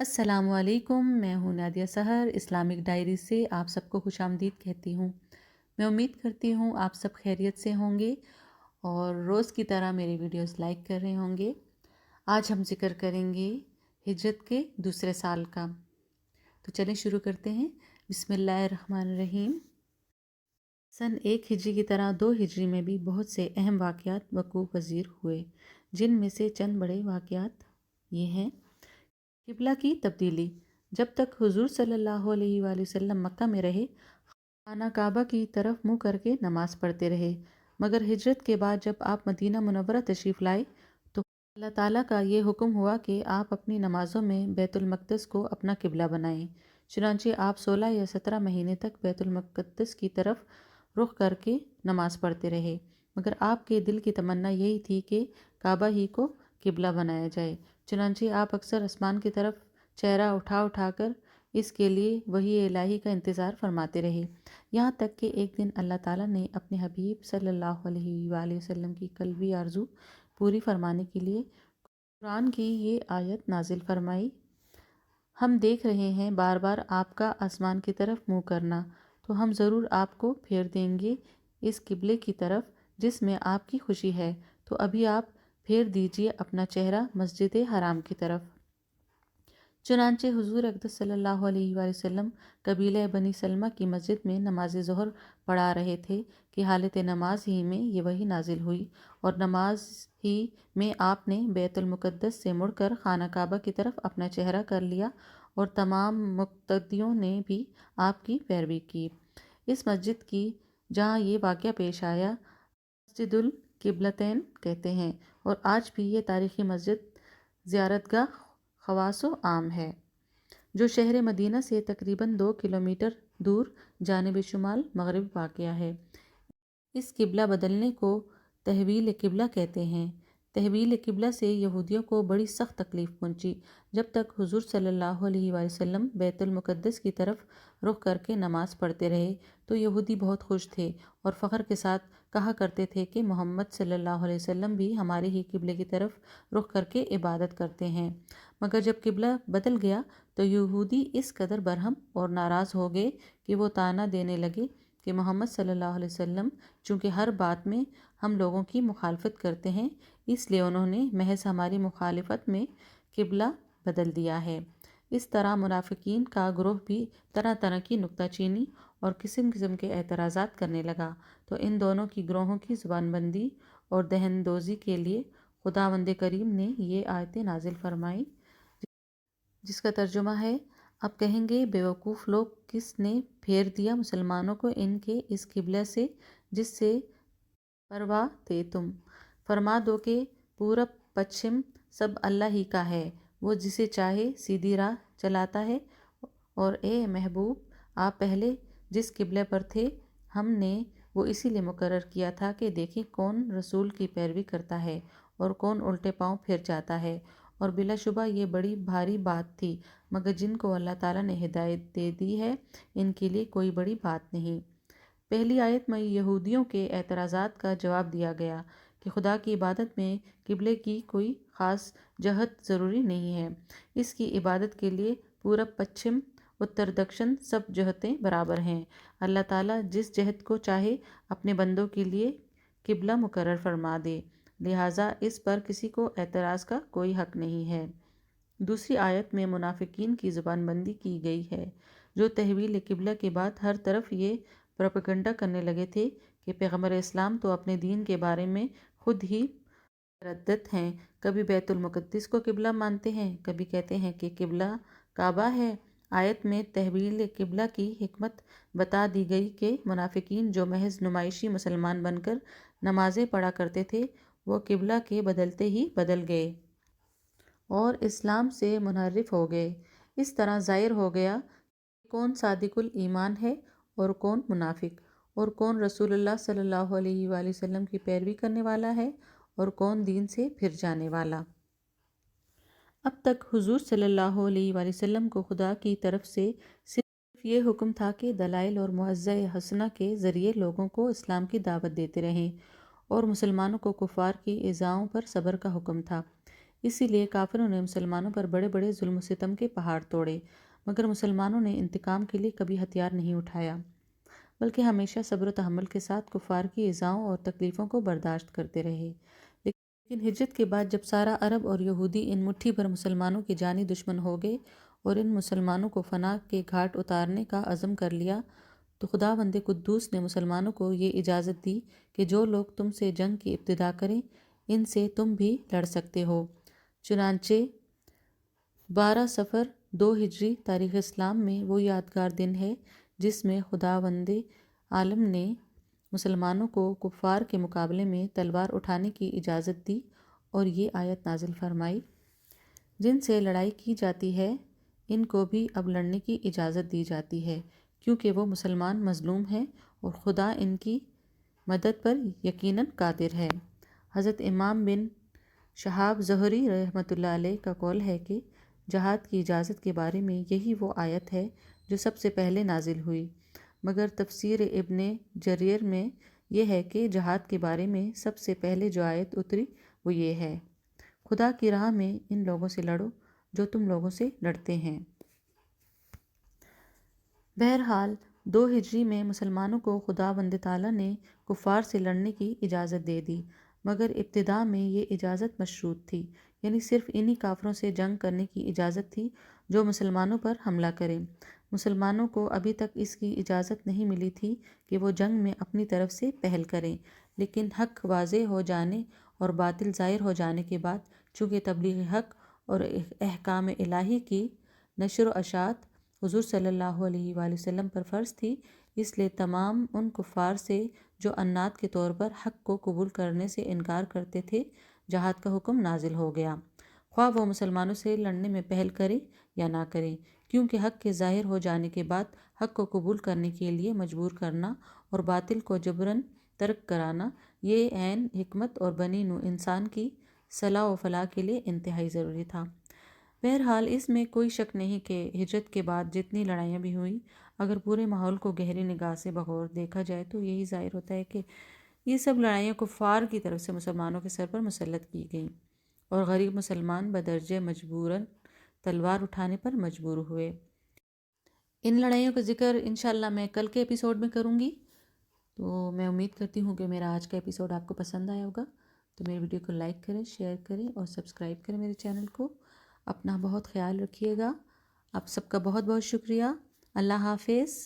السلام علیکم، میں ہوں نادیہ سحر اسلامک ڈائری سے آپ سب کو خوش آمدید کہتی ہوں۔ میں امید کرتی ہوں آپ سب خیریت سے ہوں گے اور روز کی طرح میری ویڈیوز لائک کر رہے ہوں گے۔ آج ہم ذکر کریں گے ہجرت کے دوسرے سال کا، تو چلیں شروع کرتے ہیں۔ بسم اللہ الرحمن الرحیم۔ سن 1 ہجری کی طرح 2 ہجری میں بھی بہت سے اہم واقعات وقوع پذیر ہوئے، جن میں سے چند بڑے واقعات یہ ہیں۔ قبلہ کی تبدیلی۔ جب تک حضور صلی اللہ علیہ وآلہ وسلم مکہ میں رہے، خانہ کعبہ کی طرف منہ کر کے نماز پڑھتے رہے، مگر ہجرت کے بعد جب آپ مدینہ منورہ تشریف لائے تو اللہ تعالیٰ کا یہ حکم ہوا کہ آپ اپنی نمازوں میں بیت المقدس کو اپنا قبلہ بنائیں۔ چنانچہ آپ 16 یا 17 مہینے تک بیت المقدس کی طرف رخ کر کے نماز پڑھتے رہے، مگر آپ کے دل کی تمنا یہی تھی کہ کعبہ ہی کو قبلہ بنایا جائے۔ چنانچہ آپ اکثر آسمان کی طرف چہرہ اٹھا کر اس کے لیے وحی الہی کا انتظار فرماتے رہے، یہاں تک کہ ایک دن اللہ تعالیٰ نے اپنے حبیب صلی اللہ علیہ وآلہ وسلم کی قلبی آرزو پوری فرمانے کے لیے قرآن کی یہ آیت نازل فرمائی۔ ہم دیکھ رہے ہیں بار بار آپ کا آسمان کی طرف منہ کرنا، تو ہم ضرور آپ کو پھیر دیں گے اس قبلے کی طرف جس میں آپ کی خوشی ہے، تو ابھی آپ پھیر دیجئے اپنا چہرہ مسجد حرام کی طرف۔ چنانچہ حضور اقدس صلی اللہ علیہ وآلہ وسلم قبیلہ بنی سلمہ کی مسجد میں نماز ظہر پڑھا رہے تھے کہ حالت نماز ہی میں یہ وحی نازل ہوئی، اور نماز ہی میں آپ نے بیت المقدس سے مڑ کر خانہ کعبہ کی طرف اپنا چہرہ کر لیا، اور تمام مقتدیوں نے بھی آپ کی پیروی کی۔ اس مسجد کی جہاں یہ واقعہ پیش آیا مسجد القبلتین کہتے ہیں، اور آج بھی یہ تاریخی مسجد زیارت گاہ خواص و عام ہے، جو شہر مدینہ سے تقریباً 2 کلومیٹر دور جانب شمال مغرب واقع ہے۔ اس قبلہ بدلنے کو تحویل قبلہ کہتے ہیں۔ تحویل قبلہ سے یہودیوں کو بڑی سخت تکلیف پہنچی۔ جب تک حضور صلی اللہ علیہ وآلہ وسلم بیت المقدس کی طرف رخ کر کے نماز پڑھتے رہے تو یہودی بہت خوش تھے اور فخر کے ساتھ کہا کرتے تھے کہ محمد صلی اللہ علیہ وسلم بھی ہمارے ہی قبلے کی طرف رخ کر کے عبادت کرتے ہیں۔ مگر جب قبلہ بدل گیا تو یہودی اس قدر برہم اور ناراض ہو گئے کہ وہ طعنہ دینے لگے کہ محمد صلی اللہ علیہ وسلم چونکہ ہر بات میں ہم لوگوں کی مخالفت کرتے ہیں، اس لیے انہوں نے محض ہماری مخالفت میں قبلہ بدل دیا ہے۔ اس طرح منافقین کا گروہ بھی طرح طرح کی نکتہ چینی اور قسم قسم کے اعتراضات کرنے لگا، تو ان دونوں کی گروہوں کی زبان بندی اور دہندوزی کے لیے خداوند کریم نے یہ آیتیں نازل فرمائیں، جس کا ترجمہ ہے: اب کہیں گے بے وقوف لوگ، کس نے پھیر دیا مسلمانوں کو ان کے اس قبلہ سے جس سے پرواہ تھے تم؟ فرما دو کہ پورب پچھم سب اللہ ہی کا ہے، وہ جسے چاہے سیدھی راہ چلاتا ہے۔ اور اے محبوب، آپ پہلے جس قبلے پر تھے ہم نے وہ اسی لیے مقرر کیا تھا کہ دیکھیں کون رسول کی پیروی کرتا ہے اور کون الٹے پاؤں پھر جاتا ہے، اور بلا شبہ یہ بڑی بھاری بات تھی، مگر جن کو اللہ تعالیٰ نے ہدایت دے دی ہے ان کے لیے کوئی بڑی بات نہیں۔ پہلی آیت میں یہودیوں کے اعتراضات کا جواب دیا گیا کہ خدا کی عبادت میں قبلے کی کوئی خاص جہت ضروری نہیں ہے، اس کی عبادت کے لیے پورب پچھم اتر دکشن سب جہتیں برابر ہیں۔ اللہ تعالیٰ جس جہت کو چاہے اپنے بندوں کے لیے قبلہ مقرر فرما دے، لہٰذا اس پر کسی کو اعتراض کا کوئی حق نہیں ہے۔ دوسری آیت میں منافقین کی زبان بندی کی گئی ہے، جو تحویل قبلہ کے بعد ہر طرف یہ پروپیگنڈا کرنے لگے تھے کہ پیغمبر اسلام تو اپنے دین کے بارے میں خود ہی متردد ہیں، کبھی بیت المقدس کو قبلہ مانتے ہیں، کبھی کہتے ہیں کہ قبلہ کعبہ ہے۔ آیت میں تحویل قبلہ کی حکمت بتا دی گئی کہ منافقین جو محض نمائشی مسلمان بن کر نمازیں پڑھا کرتے تھے، وہ قبلہ کے بدلتے ہی بدل گئے اور اسلام سے منحرف ہو گئے۔ اس طرح ظاہر ہو گیا کہ کون صادق الایمان ہے اور کون منافق، اور کون رسول اللہ صلی اللہ علیہ وآلہ وسلم کی پیروی کرنے والا ہے اور کون دین سے پھر جانے والا۔ اب تک حضور صلی اللہ علیہ وآلہ وسلم کو خدا کی طرف سے صرف یہ حکم تھا کہ دلائل اور موعظہ حسنہ کے ذریعے لوگوں کو اسلام کی دعوت دیتے رہیں، اور مسلمانوں کو کفار کی ایذاؤں پر صبر کا حکم تھا۔ اسی لیے کافروں نے مسلمانوں پر بڑے بڑے ظلم و ستم کے پہاڑ توڑے، مگر مسلمانوں نے انتقام کے لیے کبھی ہتھیار نہیں اٹھایا، بلکہ ہمیشہ صبر و تحمل کے ساتھ کفار کی ایذاؤں اور تکلیفوں کو برداشت کرتے رہے۔ لیکن ہجرت کے بعد جب سارا عرب اور یہودی ان مٹھی بھر مسلمانوں کے جانی دشمن ہو گئے اور ان مسلمانوں کو فنا کے گھاٹ اتارنے کا عزم کر لیا، تو خداوند قدوس نے مسلمانوں کو یہ اجازت دی کہ جو لوگ تم سے جنگ کی ابتدا کریں ان سے تم بھی لڑ سکتے ہو۔ چنانچہ 12 صفر 2 ہجری تاریخ اسلام میں وہ یادگار دن ہے جس میں خداوند عالم نے مسلمانوں کو کفار کے مقابلے میں تلوار اٹھانے کی اجازت دی اور یہ آیت نازل فرمائی، جن سے لڑائی کی جاتی ہے ان کو بھی اب لڑنے کی اجازت دی جاتی ہے، کیونکہ وہ مسلمان مظلوم ہیں اور خدا ان کی مدد پر یقیناً قادر ہے۔ حضرت امام بن شہاب زہری رحمۃ اللہ علیہ کا قول ہے کہ جہاد کی اجازت کے بارے میں یہی وہ آیت ہے جو سب سے پہلے نازل ہوئی، مگر تفسیر ابن جریر میں یہ ہے کہ جہاد کے بارے میں سب سے پہلے جو آیت اتری وہ یہ ہے، خدا کی راہ میں ان لوگوں سے لڑو جو تم لوگوں سے لڑتے ہیں۔ بہرحال 2 ہجری میں مسلمانوں کو خداوند تعالیٰ نے کفار سے لڑنے کی اجازت دے دی، مگر ابتدا میں یہ اجازت مشروط تھی، یعنی صرف انہی کافروں سے جنگ کرنے کی اجازت تھی جو مسلمانوں پر حملہ کریں۔ مسلمانوں کو ابھی تک اس کی اجازت نہیں ملی تھی کہ وہ جنگ میں اپنی طرف سے پہل کریں، لیکن حق واضح ہو جانے اور باطل ظاہر ہو جانے کے بعد چونکہ تبلیغ حق اور احکام الہی کی نشر و اشاعت حضور صلی اللہ علیہ وآلہ وسلم پر فرض تھی، اس لیے تمام ان کفار سے جو انات کے طور پر حق کو قبول کرنے سے انکار کرتے تھے جہاد کا حکم نازل ہو گیا، خواہ وہ مسلمانوں سے لڑنے میں پہل کریں یا نہ کریں، کیونکہ حق کے ظاہر ہو جانے کے بعد حق کو قبول کرنے کے لیے مجبور کرنا اور باطل کو جبراً ترک کرانا یہ عین حکمت اور بنی نوع انسان کی صلاح و فلاح کے لیے انتہائی ضروری تھا۔ بہرحال اس میں کوئی شک نہیں کہ ہجرت کے بعد جتنی لڑائیاں بھی ہوئیں، اگر پورے ماحول کو گہری نگاہ سے بغور دیکھا جائے تو یہی ظاہر ہوتا ہے کہ یہ سب لڑائیاں کفار کی طرف سے مسلمانوں کے سر پر مسلط کی گئیں اور غریب مسلمان بدرجہ مجبوراً تلوار اٹھانے پر مجبور ہوئے۔ ان لڑائیوں کا ذکر انشاءاللہ میں کل کے ایپیسوڈ میں کروں گی، تو میں امید کرتی ہوں کہ میرا آج کا ایپیسوڈ آپ کو پسند آیا ہوگا، تو میری ویڈیو کو لائک کریں، شیئر کریں اور سبسکرائب کریں میرے چینل کو۔ اپنا بہت خیال رکھیے گا، آپ سب کا بہت بہت شکریہ۔ اللہ حافظ۔